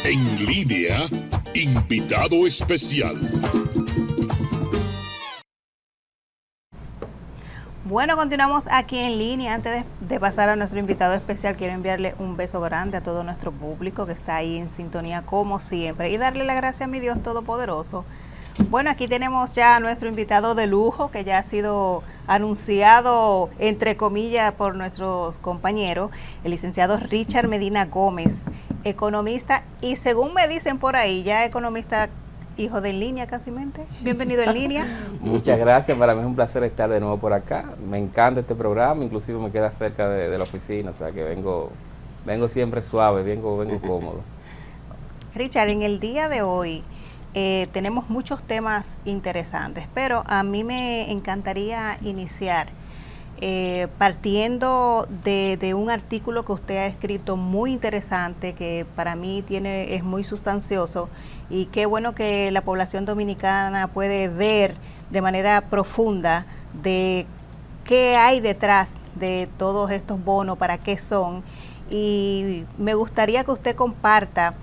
En línea, invitado especial. Bueno, continuamos aquí en línea. Antes de pasar a nuestro invitado especial, quiero enviarle un beso grande a todo nuestro público que está ahí en sintonía como siempre y darle la gracia a mi Dios Todopoderoso. Bueno, aquí tenemos ya a nuestro invitado de lujo que ya ha sido anunciado, entre comillas, por nuestros compañeros, el licenciado Richard Medina Gómez, economista y según me dicen por ahí, ya economista hijo de En Línea casi mente. Bienvenido En Línea. Muchas gracias, para mí es un placer estar de nuevo por acá. Me encanta este programa, inclusive me queda cerca de la oficina, o sea que vengo siempre suave, vengo cómodo. Richard, en el día de hoy tenemos muchos temas interesantes, pero a mí me encantaría iniciar partiendo de un artículo que usted ha escrito muy interesante, que para mí es muy sustancioso, y qué bueno que la población dominicana puede ver de manera profunda de qué hay detrás de todos estos bonos, para qué son, y me gustaría que usted comparta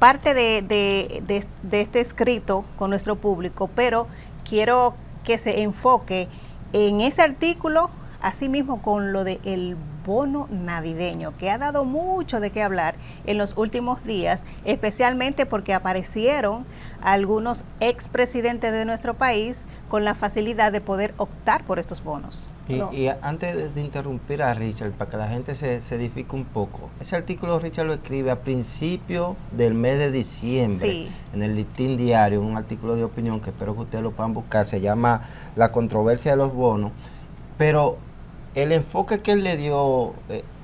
parte de este escrito con nuestro público, pero quiero que se enfoque en ese artículo, así mismo con lo del bono navideño, que ha dado mucho de qué hablar en los últimos días, especialmente porque aparecieron algunos expresidentes de nuestro país con la facilidad de poder optar por estos bonos. Y antes de interrumpir a Richard, para que la gente se edifique un poco, ese artículo Richard lo escribe a principio del mes de diciembre, sí, en el Listín Diario, un artículo de opinión que espero que ustedes lo puedan buscar, se llama La controversia de los bonos, pero el enfoque que él le dio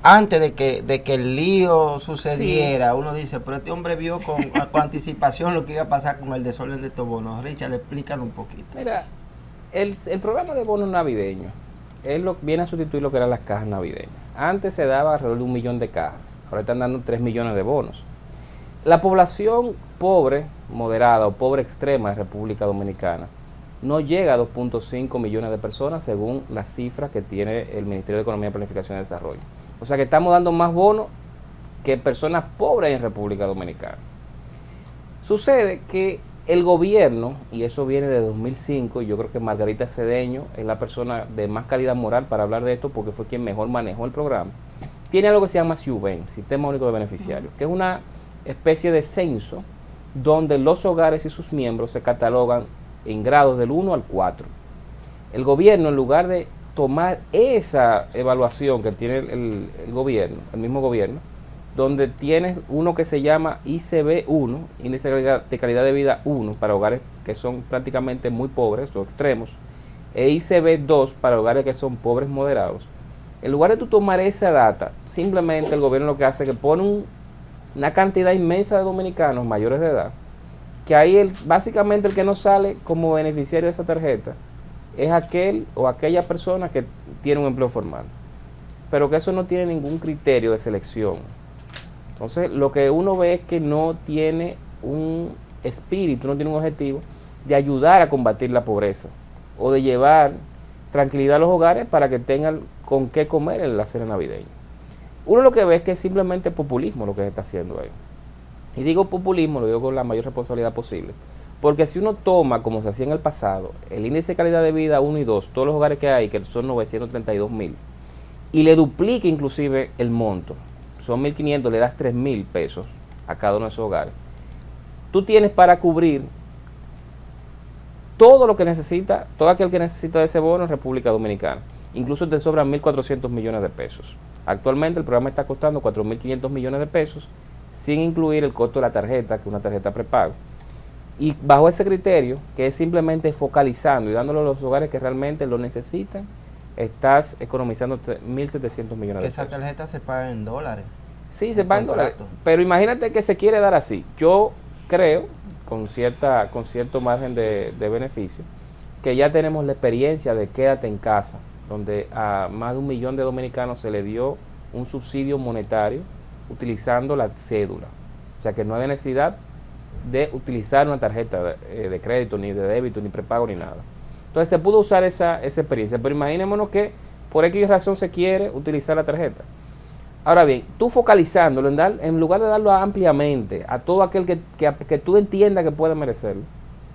antes de que el lío sucediera, sí, uno dice, pero este hombre vio con anticipación lo que iba a pasar con el desorden de estos bonos. Richard, explícanos un poquito. Mira, el programa de bonos navideños, viene a sustituir lo que eran las cajas navideñas. Antes se daba alrededor de 1 millón de cajas, ahora están dando 3 millones de bonos. La población pobre, moderada o pobre extrema de República Dominicana no llega a 2.5 millones de personas según las cifras que tiene el Ministerio de Economía, Planificación y Desarrollo. O sea que estamos dando más bonos que personas pobres en República Dominicana. Sucede que el gobierno, y eso viene de 2005, y yo creo que Margarita Cedeño es la persona de más calidad moral para hablar de esto porque fue quien mejor manejó el programa, tiene algo que se llama SIUBEN, Sistema Único de Beneficiarios, que es una especie de censo donde los hogares y sus miembros se catalogan en grados del 1 al 4. El gobierno, en lugar de tomar esa evaluación que tiene el gobierno, el mismo gobierno, donde tienes uno que se llama ICB 1, Índice de Calidad de Vida 1, para hogares que son prácticamente muy pobres o extremos, e ICB 2 para hogares que son pobres moderados. En lugar de tú tomar esa data, simplemente el gobierno lo que hace es que pone una cantidad inmensa de dominicanos mayores de edad, que ahí básicamente el que no sale como beneficiario de esa tarjeta es aquel o aquella persona que tiene un empleo formal, pero que eso no tiene ningún criterio de selección. Entonces lo que uno ve es que no tiene un espíritu, no tiene un objetivo de ayudar a combatir la pobreza o de llevar tranquilidad a los hogares para que tengan con qué comer en la cena navideña. Uno lo que ve es que es simplemente populismo lo que se está haciendo ahí. Y digo populismo, lo digo con la mayor responsabilidad posible, porque si uno toma, como se hacía en el pasado, el índice de calidad de vida 1 y 2, todos los hogares que hay, que son 932,000, y le duplica inclusive el monto, son 1.500, le das 3.000 pesos a cada uno de esos hogares, tú tienes para cubrir todo lo que necesita, todo aquel que necesita de ese bono en República Dominicana. Incluso te sobran 1.400 millones de pesos. Actualmente el programa está costando 4.500 millones de pesos, sin incluir el costo de la tarjeta, que es una tarjeta prepago. Y bajo ese criterio, que es simplemente focalizando y dándolo a los hogares que realmente lo necesitan, estás economizando 1.700 millones de pesos. Esa tarjeta se paga en dólares. Sí, se paga en dólares, pero imagínate que se quiere dar así. Yo creo, con cierto margen de beneficio, que ya tenemos la experiencia de quédate en casa, donde a más de 1 millón de dominicanos se le dio un subsidio monetario utilizando la cédula. O sea que no hay necesidad de utilizar una tarjeta de crédito, ni de débito, ni prepago, ni nada. Entonces se pudo usar esa experiencia, pero imaginémonos que por X razón se quiere utilizar la tarjeta. Ahora bien, tú focalizándolo en lugar de darlo ampliamente a todo aquel que tú entiendas que puede merecerlo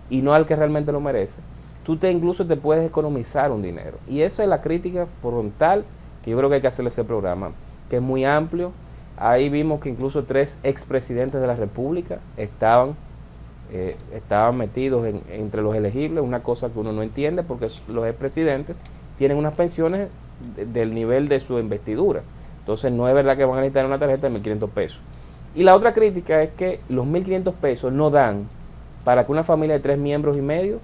y no al que realmente lo merece, tú incluso te puedes economizar un dinero. Y eso es la crítica frontal que yo creo que hay que hacerle a ese programa, que es muy amplio. Ahí vimos que incluso 3 expresidentes de la República estaban metidos entre los elegibles, una cosa que uno no entiende porque los expresidentes tienen unas pensiones del nivel de su investidura. Entonces no es verdad que van a necesitar una tarjeta de 1.500 pesos. Y la otra crítica es que los 1.500 pesos no dan para que una familia de 3 miembros y medio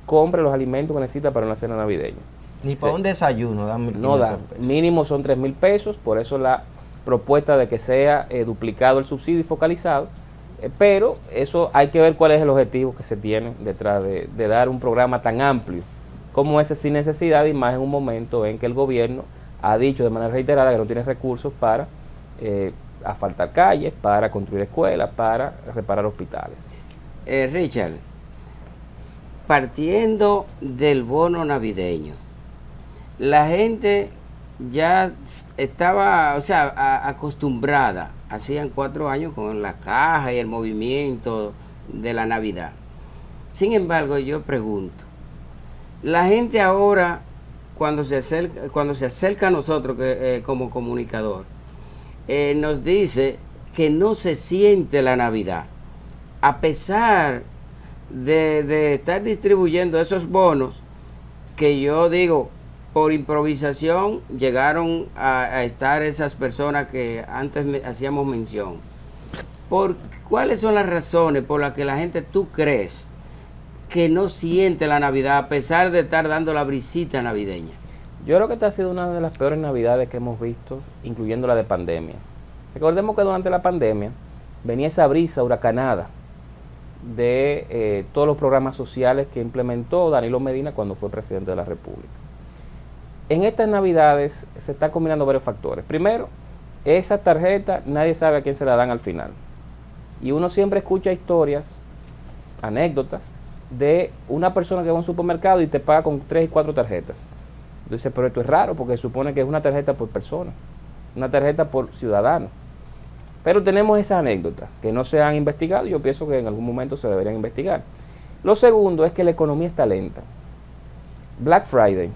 compre los alimentos que necesita para una cena navideña. Ni para un desayuno dan 1.500 no dan. pesos. Mínimo son 3.000 pesos, por eso la propuesta de que sea duplicado el subsidio y focalizado. Pero eso hay que ver cuál es el objetivo que se tiene detrás de dar un programa tan amplio como ese sin necesidad, y más en un momento en que el gobierno ha dicho de manera reiterada que no tiene recursos para asfaltar calles, para construir escuelas, para reparar hospitales. Richard, partiendo del bono navideño, la gente ya estaba, acostumbrada, hacían 4 años con la caja y el movimiento de la Navidad. Sin embargo, yo pregunto, la gente ahora, cuando se acerca a nosotros como comunicador, nos dice que no se siente la Navidad, a pesar de estar distribuyendo esos bonos, que yo digo, por improvisación llegaron a estar esas personas que antes hacíamos mención. ¿Cuáles son las razones por las que la gente, tú crees, que no siente la Navidad a pesar de estar dando la brisita navideña? Yo creo que esta ha sido una de las peores Navidades que hemos visto, incluyendo la de pandemia. Recordemos que durante la pandemia venía esa brisa huracanada de todos los programas sociales que implementó Danilo Medina cuando fue presidente de la República. En estas Navidades se están combinando varios factores. Primero, esa tarjeta nadie sabe a quién se la dan al final. Y uno siempre escucha historias, anécdotas, de una persona que va a un supermercado y te paga con 3 y 4 tarjetas. Entonces, pero esto es raro porque se supone que es una tarjeta por persona, una tarjeta por ciudadano. Pero tenemos esas anécdotas que no se han investigado y yo pienso que en algún momento se deberían investigar. Lo segundo es que la economía está lenta. Black Friday,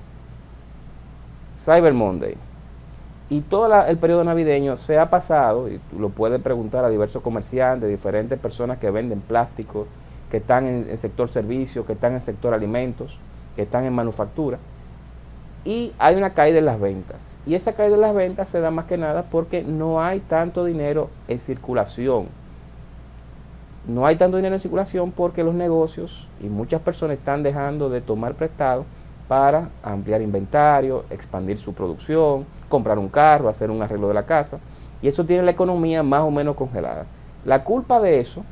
Cyber Monday y todo el periodo navideño se ha pasado, y tú lo puedes preguntar a diversos comerciantes, diferentes personas que venden plásticos, que están en el sector servicios, que están en el sector alimentos, que están en manufactura, y hay una caída en las ventas. Y esa caída en las ventas se da más que nada porque no hay tanto dinero en circulación. No hay tanto dinero en circulación porque los negocios y muchas personas están dejando de tomar prestado para ampliar inventario, expandir su producción, comprar un carro, hacer un arreglo de la casa, y eso tiene la economía más o menos congelada. La culpa de eso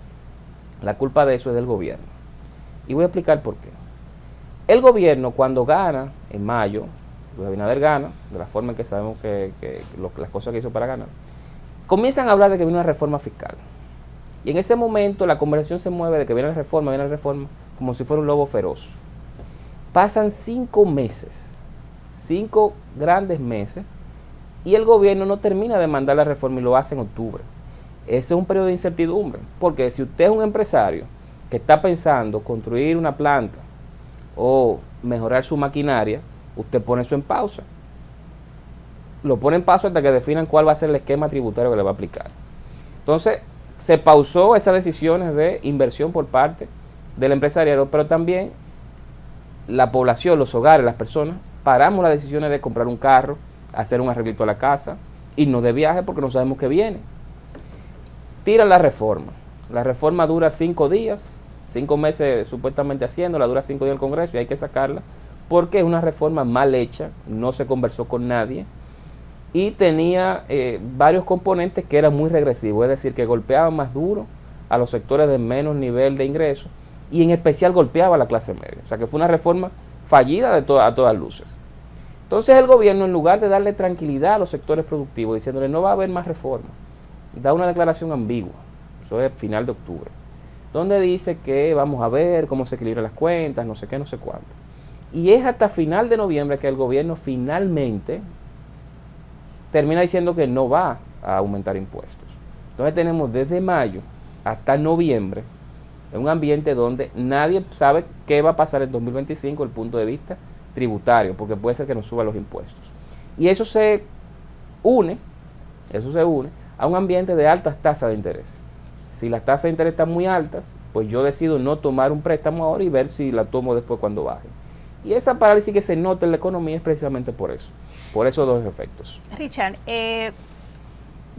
es del gobierno. Y voy a explicar por qué. El gobierno, cuando gana en mayo, Luis Abinader gana, de la forma en que sabemos las cosas que hizo para ganar, comienzan a hablar de que viene una reforma fiscal. Y en ese momento la conversación se mueve de que viene la reforma, como si fuera un lobo feroz. Pasan 5 meses, 5 grandes meses, y el gobierno no termina de mandar la reforma y lo hace en octubre. Ese es un periodo de incertidumbre, porque si usted es un empresario que está pensando construir una planta o mejorar su maquinaria, usted pone eso en pausa. Lo pone en pausa hasta que definan cuál va a ser el esquema tributario que le va a aplicar. Entonces, se pausó esas decisiones de inversión por parte del empresariado, pero también la población, los hogares, las personas, paramos las decisiones de comprar un carro, hacer un arreglito a la casa, irnos de viaje porque no sabemos qué viene. Tiran la reforma. La reforma dura 5 días, 5 meses supuestamente haciéndola, dura 5 días en el Congreso y hay que sacarla porque es una reforma mal hecha, no se conversó con nadie y tenía varios componentes que eran muy regresivos, es decir, que golpeaban más duro a los sectores de menos nivel de ingresos y en especial golpeaba a la clase media. O sea que fue una reforma fallida a todas luces. Entonces el gobierno, en lugar de darle tranquilidad a los sectores productivos, diciéndole no va a haber más reforma, da una declaración ambigua, eso es final de octubre, donde dice que vamos a ver cómo se equilibran las cuentas, no sé qué, no sé cuánto. Y es hasta final de noviembre que el gobierno finalmente termina diciendo que no va a aumentar impuestos. Entonces tenemos desde mayo hasta noviembre un ambiente donde nadie sabe qué va a pasar en 2025 desde el punto de vista tributario, porque puede ser que nos suban los impuestos. Y eso se une a un ambiente de altas tasas de interés. Si las tasas de interés están muy altas, pues yo decido no tomar un préstamo ahora y ver si la tomo después cuando baje. Y esa parálisis que se nota en la economía es precisamente por esos dos efectos. Richard,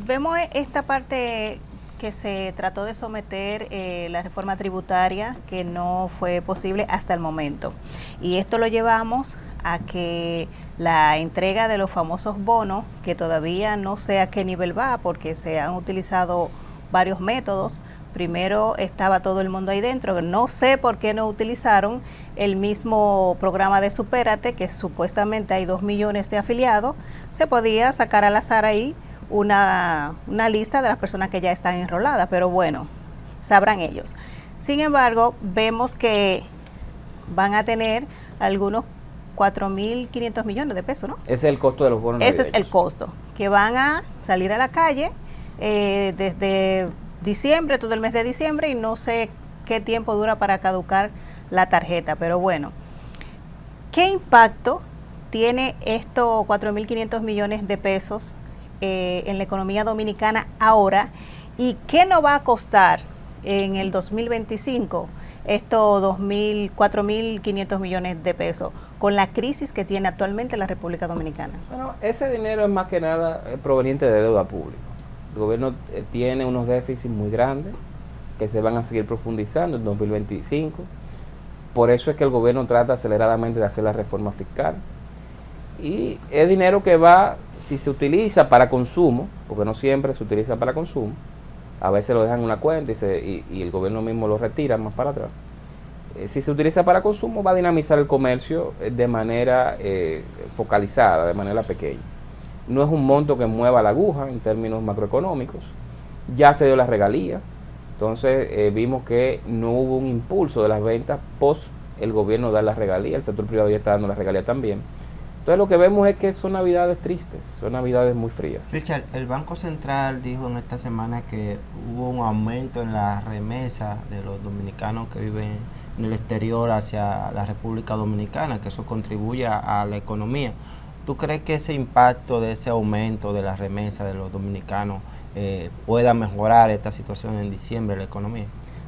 vemos esta parte que se trató de someter la reforma tributaria, que no fue posible hasta el momento. Y esto lo llevamos a que la entrega de los famosos bonos, que todavía no sé a qué nivel va, porque se han utilizado varios métodos. Primero estaba todo el mundo ahí dentro, no sé por qué no utilizaron el mismo programa de Supérate, que supuestamente hay 2 millones de afiliados. Se podía sacar al azar ahí una lista de las personas que ya están enroladas, pero bueno, sabrán ellos. Sin embargo, vemos que van a tener algunos 4.500 millones de pesos, ¿no? Ese es el costo de los bonos navideños. Ese es el costo, que van a salir a la calle desde diciembre, todo el mes de diciembre, y no sé qué tiempo dura para caducar la tarjeta, pero bueno, ¿qué impacto tiene estos 4.500 millones de pesos en la economía dominicana ahora, y qué nos va a costar en el 2025 estos 4.500 millones de pesos con la crisis que tiene actualmente la República Dominicana? Bueno, ese dinero es más que nada proveniente de deuda pública. El gobierno tiene unos déficits muy grandes que se van a seguir profundizando en 2025. Por eso es que el gobierno trata aceleradamente de hacer la reforma fiscal. Y es dinero que va, si se utiliza para consumo, porque no siempre se utiliza para consumo, a veces lo dejan en una cuenta y el gobierno mismo lo retira más para atrás. Si se utiliza para consumo, va a dinamizar el comercio de manera focalizada, de manera pequeña. No es un monto que mueva la aguja en términos macroeconómicos. Ya se dio la regalía, entonces vimos que no hubo un impulso de las ventas post el gobierno dar la regalía, el sector privado ya está dando la regalía también. Entonces lo que vemos es que son navidades tristes, son navidades muy frías. Richard, el Banco Central dijo en esta semana que hubo un aumento en la remesa de los dominicanos que viven en el exterior hacia la República Dominicana, que eso contribuye a la economía. ¿Tú crees que ese impacto de ese aumento de la remesa de los dominicanos pueda mejorar esta situación en diciembre de la economía?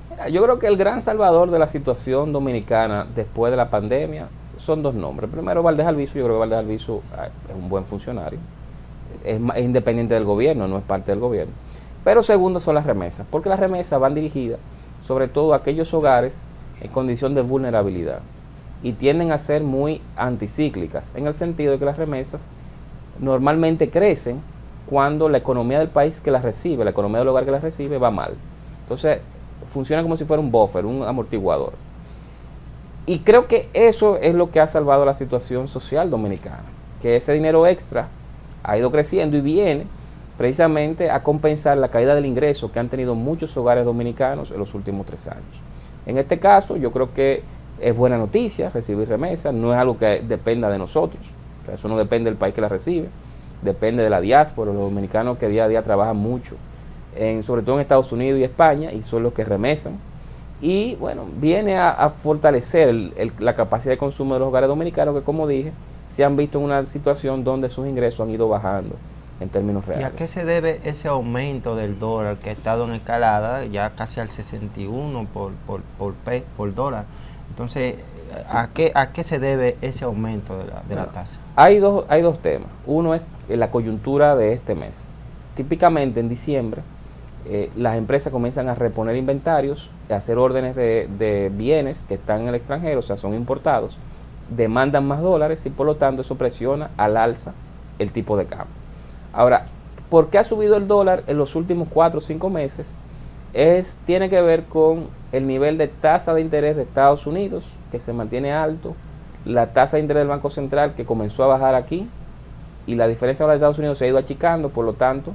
Mira, yo creo que el gran salvador de la situación dominicana después de la pandemia son dos nombres. Primero, Valdés Albizu. Yo creo que Valdés Albizu es un buen funcionario, es independiente del gobierno, no es parte del gobierno. Pero segundo son las remesas, porque las remesas van dirigidas sobre todo a aquellos hogares en condición de vulnerabilidad y tienden a ser muy anticíclicas, en el sentido de que las remesas normalmente crecen cuando la economía del país que las recibe, la economía del hogar que las recibe, va mal. Entonces funciona como si fuera un buffer, un amortiguador. Y creo que eso es lo que ha salvado la situación social dominicana, que ese dinero extra ha ido creciendo y viene precisamente a compensar la caída del ingreso que han tenido muchos hogares dominicanos en los últimos 3 años. En este caso, yo creo que es buena noticia recibir remesas, no es algo que dependa de nosotros, o sea, eso no depende del país que la recibe, depende de la diáspora, los dominicanos que día a día trabajan mucho, sobre todo en Estados Unidos y España, y son los que remesan. Y bueno, viene a fortalecer la capacidad de consumo de los hogares dominicanos que, como dije, se han visto en una situación donde sus ingresos han ido bajando en términos reales. ¿Y a qué se debe ese aumento del dólar que ha estado en escalada ya casi al 61 por dólar? Entonces, ¿a qué se debe ese aumento de la tasa? Hay dos temas. Uno es la coyuntura de este mes. Típicamente en diciembre, las empresas comienzan a reponer inventarios, a hacer órdenes de bienes que están en el extranjero, o sea, son importados, demandan más dólares y por lo tanto eso presiona al alza el tipo de cambio. Ahora, ¿por qué ha subido el dólar en los últimos 4 o 5 meses? Tiene que ver con el nivel de tasa de interés de Estados Unidos, que se mantiene alto, la tasa de interés del Banco Central, que comenzó a bajar aquí, y la diferencia con la de Estados Unidos se ha ido achicando, por lo tanto,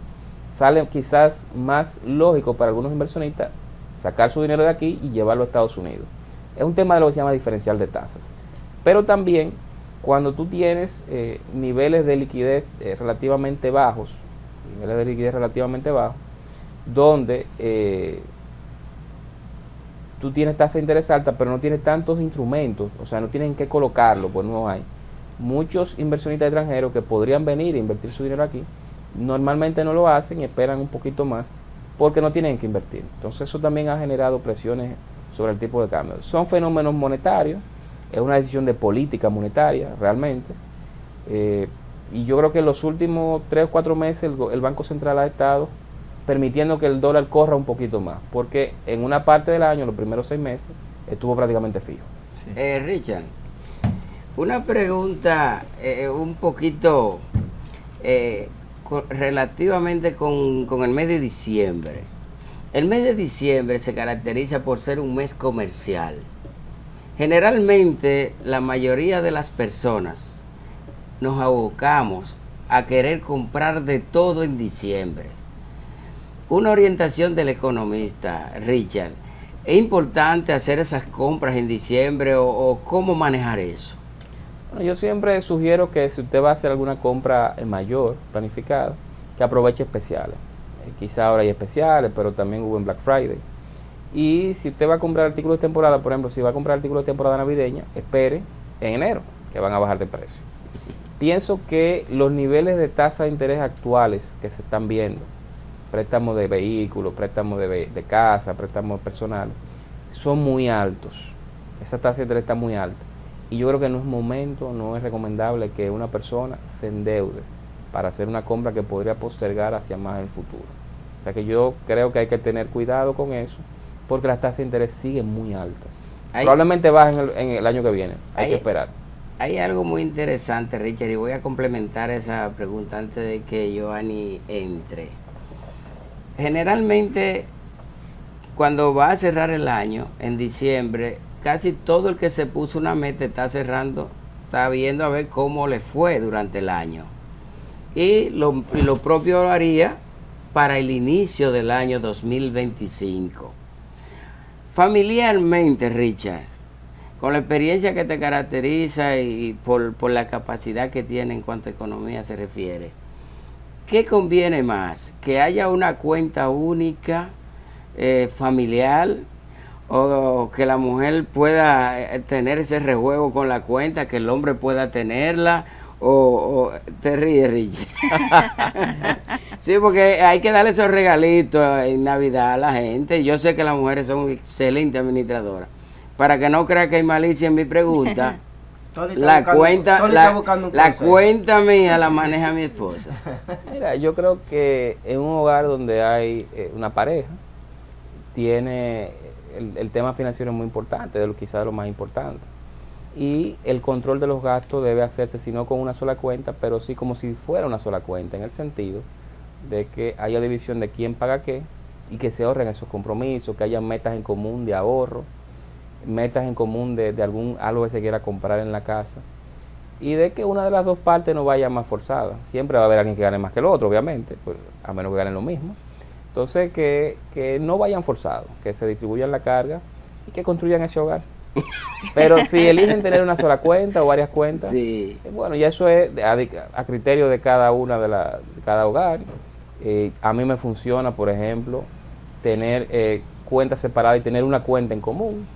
sale quizás más lógico para algunos inversionistas sacar su dinero de aquí y llevarlo a Estados Unidos. Es un tema de lo que se llama diferencial de tasas. Pero también, cuando tú tienes niveles de liquidez relativamente bajos, niveles de liquidez relativamente bajos, donde tú tienes tasa de interés alta, pero no tienes tantos instrumentos, o sea, no tienen que colocarlo, pues no hay. Muchos inversionistas extranjeros que podrían venir a invertir su dinero aquí, normalmente no lo hacen y esperan un poquito más, porque no tienen que invertir. Entonces eso también ha generado presiones sobre el tipo de cambio. Son fenómenos monetarios, es una decisión de política monetaria realmente, y yo creo que en los últimos 3 o 4 meses el Banco Central ha estado permitiendo que el dólar corra un poquito más, porque en una parte del año, los primeros 6 meses, estuvo prácticamente fijo. Sí. Richard, una pregunta un poquito relativamente con el mes de diciembre. El mes de diciembre se caracteriza por ser un mes comercial. Generalmente la mayoría de las personas nos abocamos a querer comprar de todo en diciembre. Una orientación del economista, Richard, ¿es importante hacer esas compras en diciembre o cómo manejar eso? Bueno, yo siempre sugiero que si usted va a hacer alguna compra mayor, planificada, que aproveche especiales. Quizá ahora hay especiales, pero también hubo en Black Friday. Y si usted va a comprar artículos de temporada, por ejemplo, si va a comprar artículos de temporada navideña, espere en enero, que van a bajar de precio. Pienso que los niveles de tasa de interés actuales que se están viendo, préstamos de vehículos, préstamos de casa, préstamos personales, son muy altos. Esa tasa de interés está muy alta. Y yo creo que no es momento, no es recomendable que una persona se endeude para hacer una compra que podría postergar hacia más en el futuro. O sea que yo creo que hay que tener cuidado con eso, porque las tasas de interés siguen muy altas. Probablemente bajen en el año que viene, hay que esperar. Hay algo muy interesante, Richard, y voy a complementar esa pregunta antes de que Joanny entre. Generalmente, cuando va a cerrar el año, en diciembre, casi todo el que se puso una meta está cerrando, está viendo a ver cómo le fue durante el año. Y lo propio lo haría para el inicio del año 2025. Familiarmente, Richard, con la experiencia que te caracteriza y por la capacidad que tiene en cuanto a economía se refiere, ¿qué conviene más? ¿Que haya una cuenta única familiar o que la mujer pueda tener ese rejuego con la cuenta, que el hombre pueda tenerla? O te ríes, Richie. Sí, porque hay que darle esos regalitos en Navidad a la gente. Yo sé que las mujeres son excelentes administradoras. Para que no crea que hay malicia en mi pregunta, la cuenta mía la maneja mi esposa. Mira, yo creo que en un hogar donde hay una pareja, tiene el tema financiero es muy importante, quizás de lo más importante. Y el control de los gastos debe hacerse, si no con una sola cuenta, pero sí como si fuera una sola cuenta, en el sentido de que haya división de quién paga qué y que se ahorren esos compromisos, que haya metas en común de ahorro, metas en común de algo que se quiera comprar en la casa, y de que una de las dos partes no vaya más forzada. Siempre va a haber alguien que gane más que el otro, obviamente, pues, a menos que ganen lo mismo. Entonces que no vayan forzados, que se distribuyan la carga y que construyan ese hogar. Pero si eligen tener una sola cuenta o varias cuentas, sí, bueno, ya eso es a criterio de cada una de cada hogar. A mí me funciona, por ejemplo, tener cuentas separadas y tener una cuenta en común,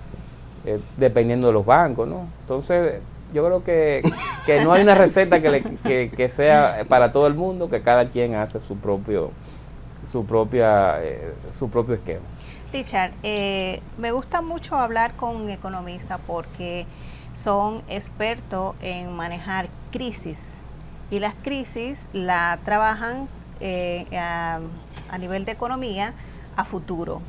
dependiendo de los bancos, ¿no? Entonces, yo creo que no hay una receta que sea para todo el mundo, que cada quien hace su propio esquema. Richard, me gusta mucho hablar con economistas porque son expertos en manejar crisis, y las crisis la trabajan a nivel de economía a futuro.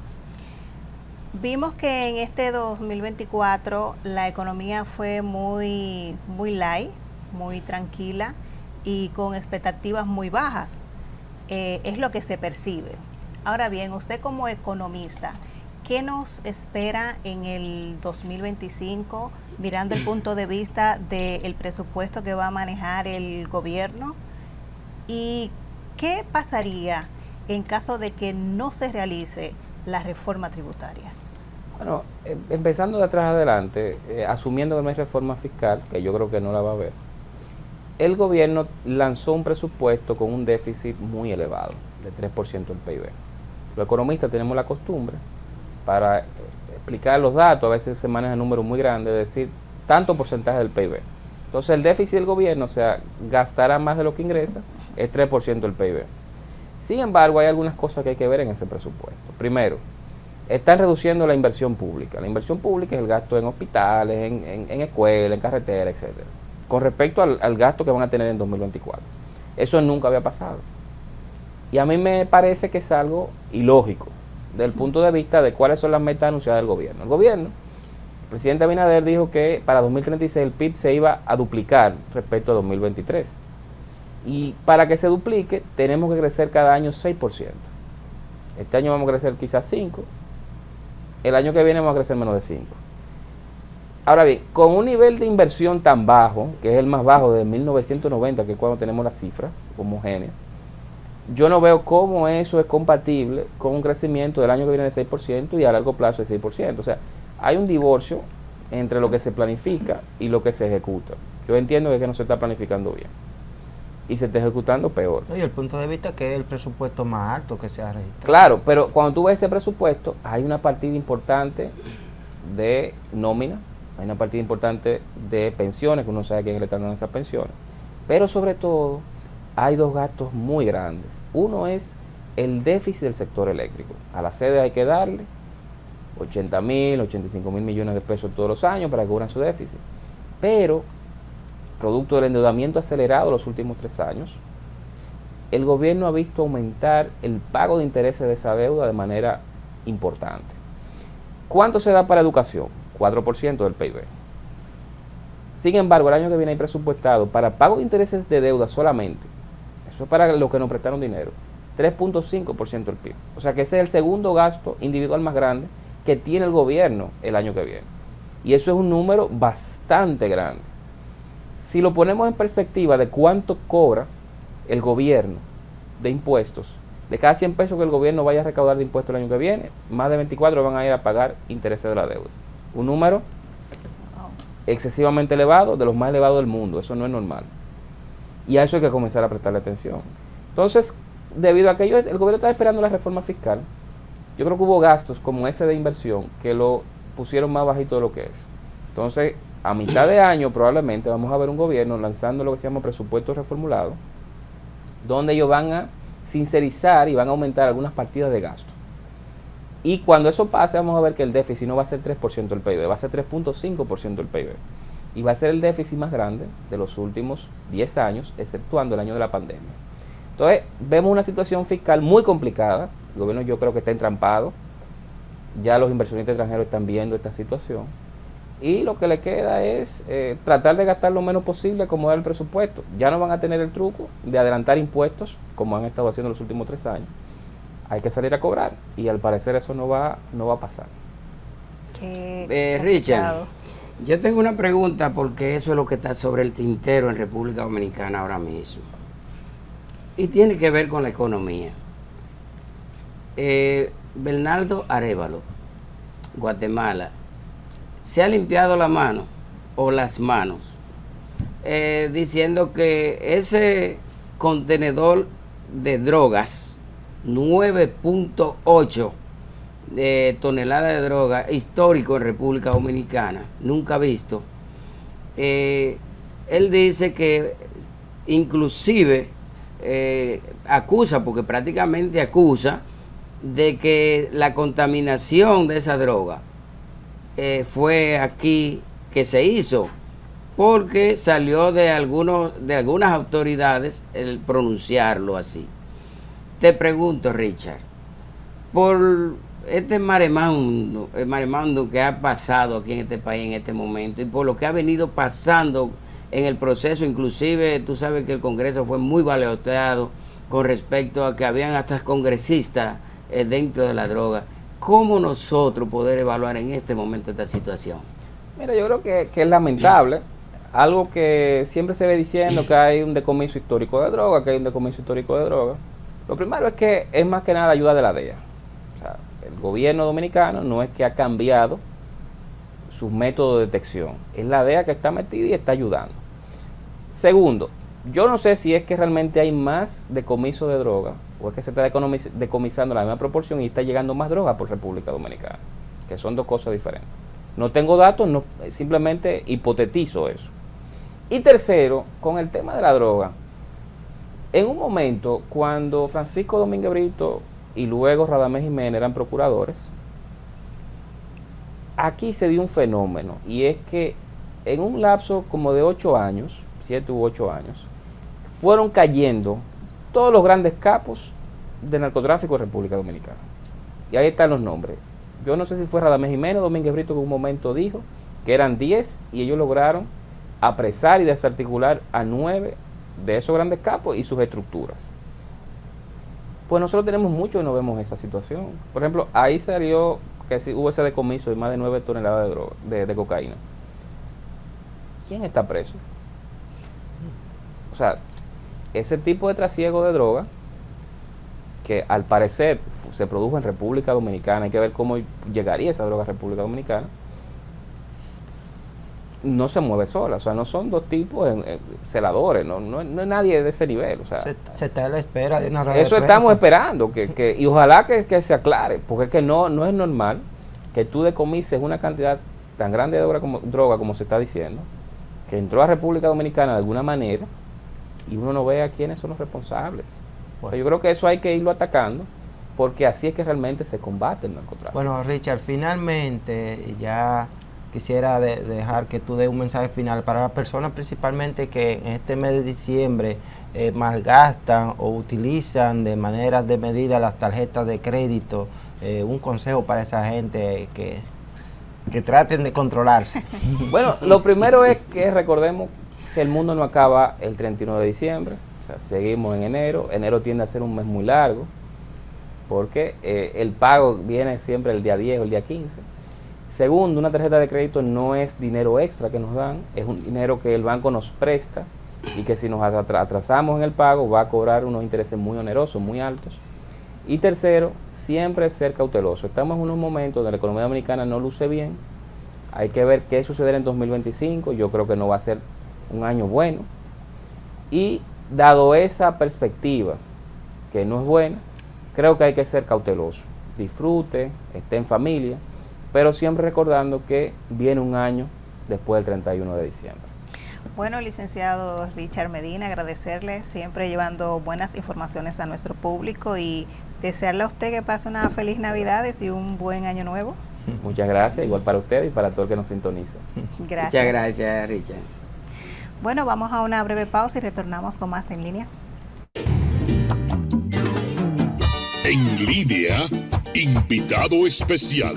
Vimos que en este 2024 la economía fue muy light, muy tranquila y con expectativas muy bajas. Es lo que se percibe. Ahora bien, usted como economista, ¿qué nos espera en el 2025 mirando el punto de vista del presupuesto que va a manejar el gobierno? ¿Y qué pasaría en caso de que no se realice la reforma tributaria? Bueno, empezando de atrás adelante, asumiendo que no hay reforma fiscal, que yo creo que no la va a haber, el gobierno lanzó un presupuesto con un déficit muy elevado, de 3% del PIB. Los economistas tenemos la costumbre, para explicar los datos, a veces se manejan números muy grandes, es decir, tanto porcentaje del PIB. Entonces el déficit del gobierno, o sea, gastará más de lo que ingresa, es 3% del PIB. Sin embargo, hay algunas cosas que hay que ver en ese presupuesto. Primero, están reduciendo la inversión pública. La inversión pública es el gasto en hospitales, en escuelas, en carreteras, etcétera, con respecto al gasto que van a tener en 2024. Eso nunca había pasado. Y a mí me parece que es algo ilógico, desde el punto de vista de cuáles son las metas anunciadas del gobierno. El gobierno, el presidente Abinader dijo que para 2036 el PIB se iba a duplicar respecto a 2023. Y para que se duplique, tenemos que crecer cada año 6%. Este año vamos a crecer quizás 5%. El año que viene vamos a crecer menos de 5%. Ahora bien, con un nivel de inversión tan bajo, que es el más bajo desde 1990, que es cuando tenemos las cifras homogéneas, yo no veo cómo eso es compatible con un crecimiento del año que viene de 6% y a largo plazo de 6%. O sea, hay un divorcio entre lo que se planifica y lo que se ejecuta. Yo entiendo que no se está planificando bien y se está ejecutando peor. Y el punto de vista que es el presupuesto más alto que se ha registrado. Claro, pero cuando tú ves ese presupuesto, hay una partida importante de nómina, hay una partida importante de pensiones, que uno sabe a quién le están dando esas pensiones, pero sobre todo hay dos gastos muy grandes. Uno es el déficit del sector eléctrico. A la sede hay que darle 80.000, 85.000 millones de pesos todos los años para que cubran su déficit. Pero, producto del endeudamiento acelerado los últimos 3 años, el gobierno ha visto aumentar el pago de intereses de esa deuda de manera importante. ¿Cuánto se da para educación? 4% del PIB. Sin embargo, el año que viene hay presupuestado para pago de intereses de deuda solamente, eso es para los que nos prestaron dinero, 3.5% del PIB. O sea que ese es el segundo gasto individual más grande que tiene el gobierno el año que viene. Y eso es un número bastante grande. Si lo ponemos en perspectiva de cuánto cobra el gobierno de impuestos, de cada 100 pesos que el gobierno vaya a recaudar de impuestos el año que viene, más de 24 van a ir a pagar intereses de la deuda. Un número excesivamente elevado, de los más elevados del mundo. Eso no es normal. Y a eso hay que comenzar a prestarle atención. Entonces, debido a que el gobierno está esperando la reforma fiscal, yo creo que hubo gastos como ese de inversión que lo pusieron más bajito de lo que es. Entonces, a mitad de año probablemente vamos a ver un gobierno lanzando lo que se llama presupuesto reformulado, donde ellos van a sincerizar y van a aumentar algunas partidas de gasto. Y cuando eso pase, vamos a ver que el déficit no va a ser 3% del PIB, va a ser 3.5% del PIB. Y va a ser el déficit más grande de los últimos 10 años, exceptuando el año de la pandemia. Entonces, vemos una situación fiscal muy complicada. El gobierno yo creo que está entrampado. Ya los inversionistas extranjeros están viendo esta situación. Y lo que le queda es tratar de gastar lo menos posible, acomodar el presupuesto. Ya no van a tener el truco de adelantar impuestos, como han estado haciendo los últimos 3 años. Hay que salir a cobrar. Y al parecer eso no va a pasar. Richard, yo tengo una pregunta porque eso es lo que está sobre el tintero en República Dominicana ahora mismo. Y tiene que ver con la economía. Bernardo Arévalo, Guatemala, se ha limpiado la mano o las manos diciendo que ese contenedor de drogas, 9.8 de toneladas de droga, histórico en República Dominicana, nunca visto. Él dice que inclusive acusa, porque prácticamente acusa, de que la contaminación de esa droga fue aquí que se hizo, porque salió de algunas autoridades el pronunciarlo así. Te pregunto, Richard, por este maremondo que ha pasado aquí en este país en este momento y por lo que ha venido pasando en el proceso, inclusive tú sabes que el Congreso fue muy baleoteado con respecto a que habían hasta congresistas dentro de la droga. ¿Cómo nosotros poder evaluar en este momento esta situación? Mira, yo creo que es lamentable. Algo que siempre se ve diciendo, que hay un decomiso histórico de droga, Lo primero es que es más que nada ayuda de la DEA. O sea, el gobierno dominicano no es que ha cambiado sus métodos de detección. Es la DEA que está metida y está ayudando. Segundo, Yo no sé si es que realmente hay más decomiso de droga o es que se está decomisando la misma proporción y está llegando más droga por República Dominicana, que son dos cosas diferentes. No tengo datos, no, simplemente hipotetizo eso. Y tercero, con el tema de la droga, en un momento cuando Francisco Domínguez Brito y luego Radamés Jiménez eran procuradores, aquí se dio un fenómeno, y es que en un lapso como de 8 años, 7 u 8 años, fueron cayendo todos los grandes capos de narcotráfico de República Dominicana. Y ahí están los nombres. Yo no sé si fue Radamés Jiménez o Domínguez Brito que en un momento dijo que eran 10 y ellos lograron apresar y desarticular a 9 de esos grandes capos y sus estructuras. Pues nosotros tenemos mucho y no vemos esa situación. Por ejemplo, ahí salió que sí, hubo ese decomiso de más de 9 toneladas de droga, de cocaína. ¿Quién está preso? O sea, ese tipo de trasiego de droga, que al parecer se produjo en República Dominicana, hay que ver cómo llegaría esa droga a República Dominicana, no se mueve sola. O sea, no son dos tipos celadores, no es nadie de ese nivel. O sea, se está a la espera de una rueda eso de prensa. estamos esperando, y ojalá que se aclare, porque es que no es normal que tú decomises una cantidad tan grande de droga como se está diciendo, que entró a República Dominicana de alguna manera, y uno no ve a quiénes son los responsables. Bueno. O sea, yo creo que eso hay que irlo atacando, porque así es que realmente se combate el narcotráfico. Bueno, Richard, finalmente ya quisiera dejar que tú des un mensaje final para las personas principalmente que en este mes de diciembre malgastan o utilizan de manera desmedida las tarjetas de crédito. Un consejo para esa gente que traten de controlarse. Bueno, lo primero es que recordemos que el mundo no acaba el 31 de diciembre, o sea, seguimos en enero. Enero tiende a ser un mes muy largo, porque el pago viene siempre el día 10 o el día 15. Segundo, una tarjeta de crédito no es dinero extra que nos dan, es un dinero que el banco nos presta y que si nos atrasamos en el pago va a cobrar unos intereses muy onerosos, muy altos. Y tercero, siempre ser cauteloso. Estamos en unos momentos donde la economía dominicana no luce bien, hay que ver qué sucederá en 2025, yo creo que no va a ser un año bueno, y dado esa perspectiva que no es buena, creo que hay que ser cauteloso, disfrute, esté en familia, pero siempre recordando que viene un año después del 31 de diciembre. Bueno, licenciado Richard Medina, agradecerle, siempre llevando buenas informaciones a nuestro público y desearle a usted que pase una feliz Navidades y un buen año nuevo. Muchas gracias, igual para usted y para todo el que nos sintoniza. Gracias. Muchas gracias, Richard. Bueno, vamos a una breve pausa y retornamos con más de En Línea. En Línea, invitado especial.